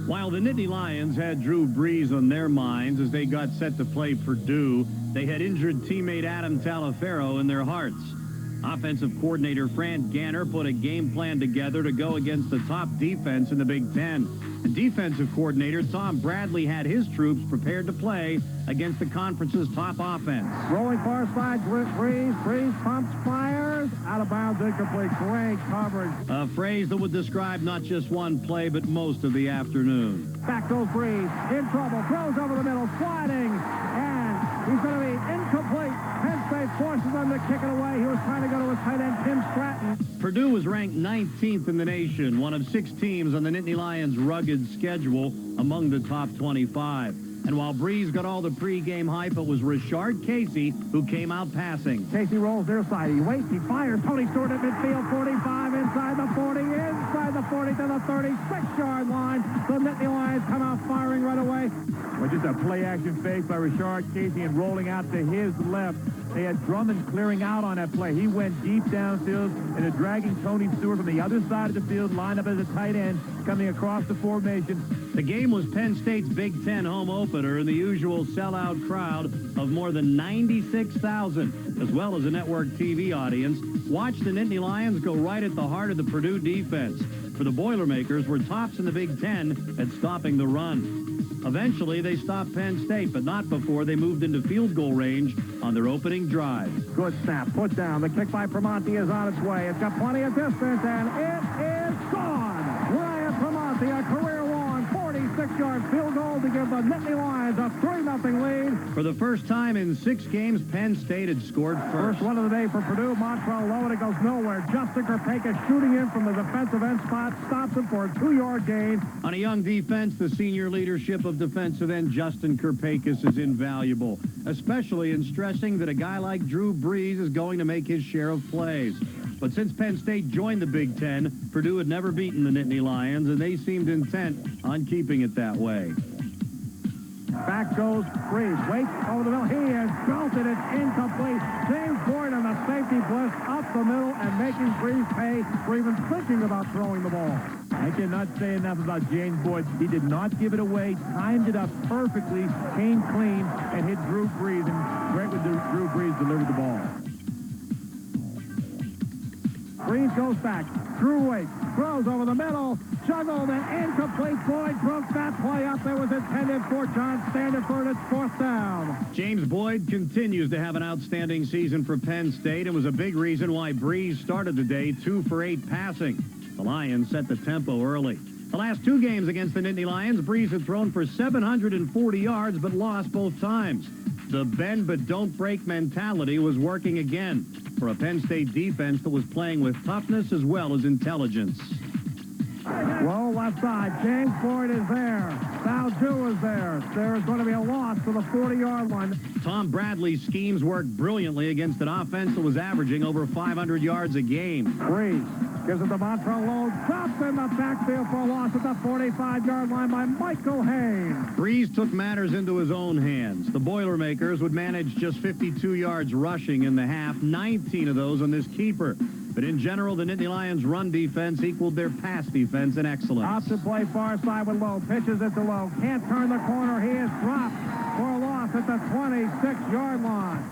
While the Nittany Lions had Drew Brees on their minds as they got set to play Purdue, they had injured teammate Adam Talaferro in their hearts. Offensive coordinator Fran Ganner put a game plan together to go against the top defense in the Big Ten. And defensive coordinator Tom Bradley had his troops prepared to play against the conference's top offense. Rolling far side, Brees pumps, fires, out of bounds, incomplete. Great coverage. A phrase that would describe not just one play, but most of the afternoon. Back goes Brees, in trouble, throws over the middle, sliding, and he's going to be incomplete. Penn State forces them to kick it away. He was trying to go to his tight end, Tim Stratton. Purdue was ranked 19th in the nation, one of 6 teams on the Nittany Lions' rugged schedule among the top 25. And while Brees got all the pregame hype, it was Rashard Casey who came out passing. Casey rolls their side. He waits. He fires. Tony Stewart at midfield. 45 inside the 40. Inside the 40 to the 36-yard line. The Nittany Lions come out firing right away. Well, just a play-action fake by Rashard Casey and rolling out to his left. They had Drummond clearing out on that play. He went deep downfield and is dragging Tony Stewart from the other side of the field, lined up as a tight end, coming across the formation. The game was Penn State's Big Ten home opener, and the usual sellout crowd of more than 96,000, as well as a network TV audience, watched the Nittany Lions go right at the heart of the Purdue defense. For the Boilermakers were tops in the Big Ten at stopping the run. Eventually, they stopped Penn State, but not before they moved into field goal range on their opening drive. Good snap, put down. The kick by Primanti is on its way. It's got plenty of distance, and it is gone. Ryan Primanti, a career-long 46-yard field goal to give the Nittany Lions a 3-0 lead. For the first time in 6 games, Penn State had scored first. First one of the day for Purdue. Montrell low, and it goes nowhere. Justin Kerpakis shooting in from the defensive end spot, stops him for a 2-yard gain. On a young defense, the senior leadership of defensive end Justin Kerpakis is invaluable, especially in stressing that a guy like Drew Brees is going to make his share of plays. But since Penn State joined the Big Ten, Purdue had never beaten the Nittany Lions, and they seemed intent on keeping it that way. Back goes Brees. Waits over the middle. He has belted it incomplete. James Boyd on the safety blitz up the middle and making Brees pay for even thinking about throwing the ball. I cannot say enough about James Boyd. He did not give it away, timed it up perfectly, came clean, and hit Drew Brees. And great with Drew Brees delivered the ball. Brees goes back. Drew waits. Throws over the middle. Juggled and incomplete. Boyd broke that play up. It was intended for John Standiford. It's 4th down. James Boyd continues to have an outstanding season for Penn State and was a big reason why Brees started the day 2 for 8 passing. The Lions set the tempo early. The last 2 games against the Nittany Lions, Brees had thrown for 740 yards but lost both times. The bend but don't break mentality was working again for a Penn State defense that was playing with toughness as well as intelligence. Low left side. James Boyd is there. Balju is there. There is going to be a loss to the 40-yard line. Tom Bradley's schemes worked brilliantly against an offense that was averaging over 500 yards a game. Brees gives it to Montrell Lowe. Dropped in the backfield for a loss at the 45-yard line by Michael Haynes. Brees took matters into his own hands. The Boilermakers would manage just 52 yards rushing in the half, 19 of those on this keeper. But in general, the Nittany Lions' run defense equaled their pass defense in excellence. Option play far side with Lowe. Pitches it to Lowe. Can't turn the corner. He is dropped for a loss at the 26-yard line.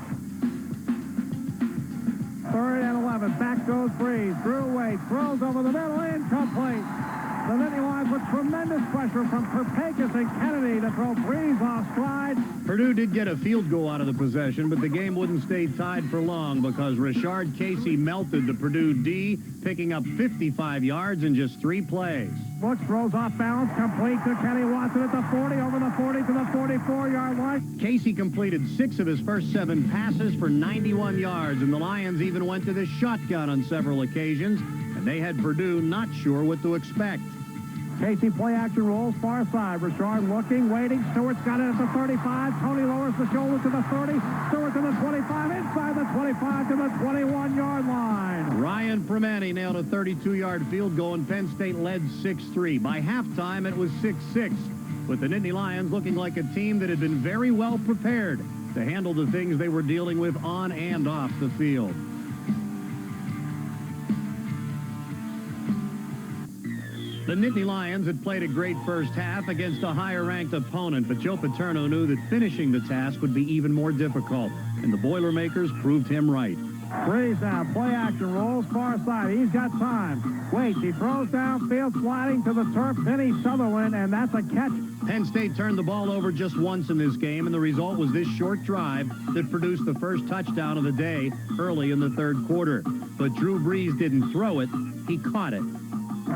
3rd and 11. Back goes Brees. Drew waits. Throws over the middle. Incomplete. The Nittany Lions with tremendous pressure from Kerpakis and Kennedy to throw Brees off stride. Purdue did get a field goal out of the possession, but the game wouldn't stay tied for long because Rashard Casey melted the Purdue D, picking up 55 yards in just 3 plays. Brooks throws off balance, complete to Kenny Watson at the 40, over the 40 to the 44-yard line. Casey completed 6 of his first 7 passes for 91 yards, and the Lions even went to the shotgun on several occasions, and they had Purdue not sure what to expect. Casey play action rolls far side. Rashard looking, waiting. Stewart's got it at the 35. Tony lowers the shoulder to the 30. Stewart to the 25. Inside the 25 to the 21-yard line. Ryan Primanti nailed a 32-yard field goal, and Penn State led 6-3. By halftime, it was 6-6, with the Nittany Lions looking like a team that had been very well prepared to handle the things they were dealing with on and off the field. The Nittany Lions had played a great first half against a higher-ranked opponent, but Joe Paterno knew that finishing the task would be even more difficult, and the Boilermakers proved him right. Breeze now, play action, rolls far side. He's got time. Waits, he throws downfield, sliding to the turf. Penny Sutherland, and that's a catch. Penn State turned the ball over just once in this game, and the result was this short drive that produced the first touchdown of the day early in the third quarter. But Drew Brees didn't throw it, he caught it.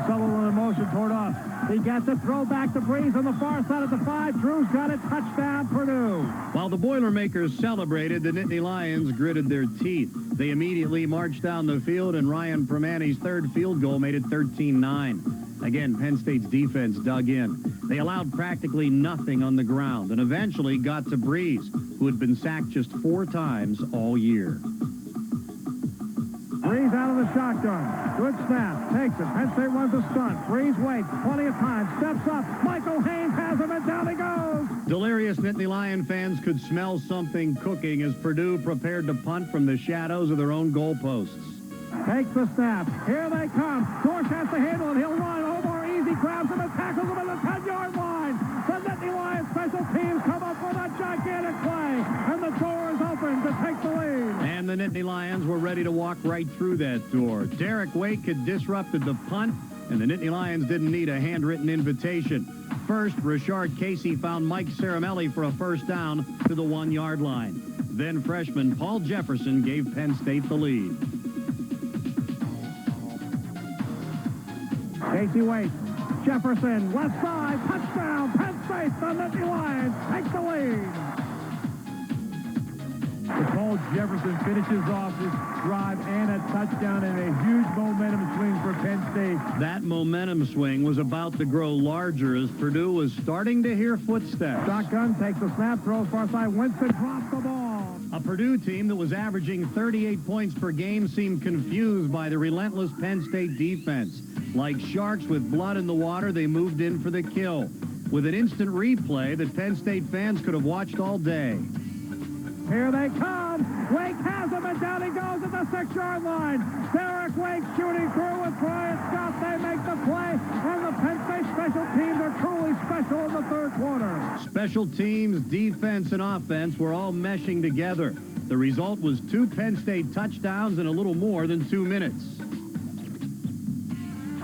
Sutherland in motion toward us. He gets it, throw back to Breeze on the far side of the 5. Drew's got it, touchdown Purdue. While the Boilermakers celebrated, the Nittany Lions gritted their teeth. They immediately marched down the field, and Ryan Permani's third field goal made it 13-9. Again, Penn State's defense dug in. They allowed practically nothing on the ground and eventually got to Breeze, who had been sacked just 4 times all year. Breeze out of the shotgun. Good snap. Takes it. Penn State runs a stunt. Breeze waits. Plenty of time. Steps up. Michael Haynes has him, and down he goes. Delirious Nittany Lion fans could smell something cooking as Purdue prepared to punt from the shadows of their own goalposts. Takes the snap. Here they come. Dorsch has to handle it. He'll run. Omar easy grabs him and tackles him at the 10-yard line. The Nittany Lions special teams come up with a gigantic play, and the door is open to take the lead. And the Nittany Lions were ready to walk right through that door. Derek Wake had disrupted the punt, and the Nittany Lions didn't need a handwritten invitation. First, Richard Casey found Mike Caramelli for a first down to the 1-yard line. Then freshman Paul Jefferson gave Penn State the lead. Casey waits. Jefferson, left side, touchdown, Penn State. The Nittany Lions take the lead. Paul Jefferson finishes off this drive and a touchdown and a huge momentum swing for Penn State. That momentum swing was about to grow larger as Purdue was starting to hear footsteps. Shotgun takes the snap, throws far side. Winston drops the ball. A Purdue team that was averaging 38 points per game seemed confused by the relentless Penn State defense. Like sharks with blood in the water, they moved in for the kill, with an instant replay that Penn State fans could have watched all day. Here they come. Wake has him, and down he goes at the 6-yard line. Derek Wake shooting through with Brian Scott. They make the play, and the Penn State special teams are truly special in the third quarter. Special teams, defense, and offense were all meshing together. The result was 2 Penn State touchdowns in a little more than 2 minutes.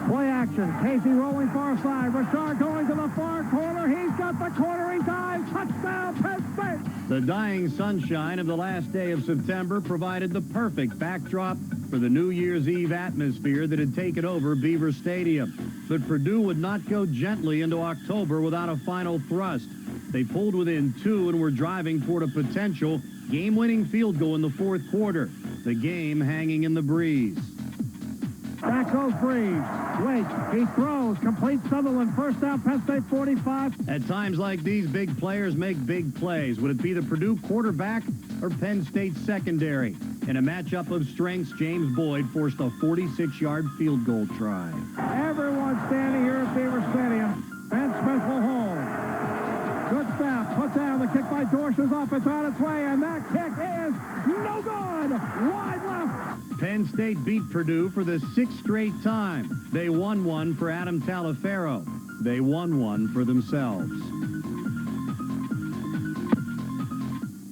Play action. Casey rolling far side. Richard going to the far corner. He's got the corner. He dives. Touchdown, Penn State. The dying sunshine of the last day of September provided the perfect backdrop for the New Year's Eve atmosphere that had taken over Beaver Stadium. But Purdue would not go gently into October without a final thrust. They pulled within 2 and were driving toward a potential game-winning field goal in the fourth quarter. The game hanging in the breeze. Back goes Breeze. Wait, he throws. Complete Sutherland. First down, Penn State 45. At times like these, big players make big plays. Would it be the Purdue quarterback or Penn State secondary? In a matchup of strengths, James Boyd forced a 46-yard field goal try. Everyone standing here at Beaver Stadium. Ben Smith will hold. Good snap. Put down. The kick by Dorsch is off. It's on its way, and that kick is no good. Wide left. Penn State beat Purdue for the 6th straight time. They won one for Adam Talaferro. They won one for themselves.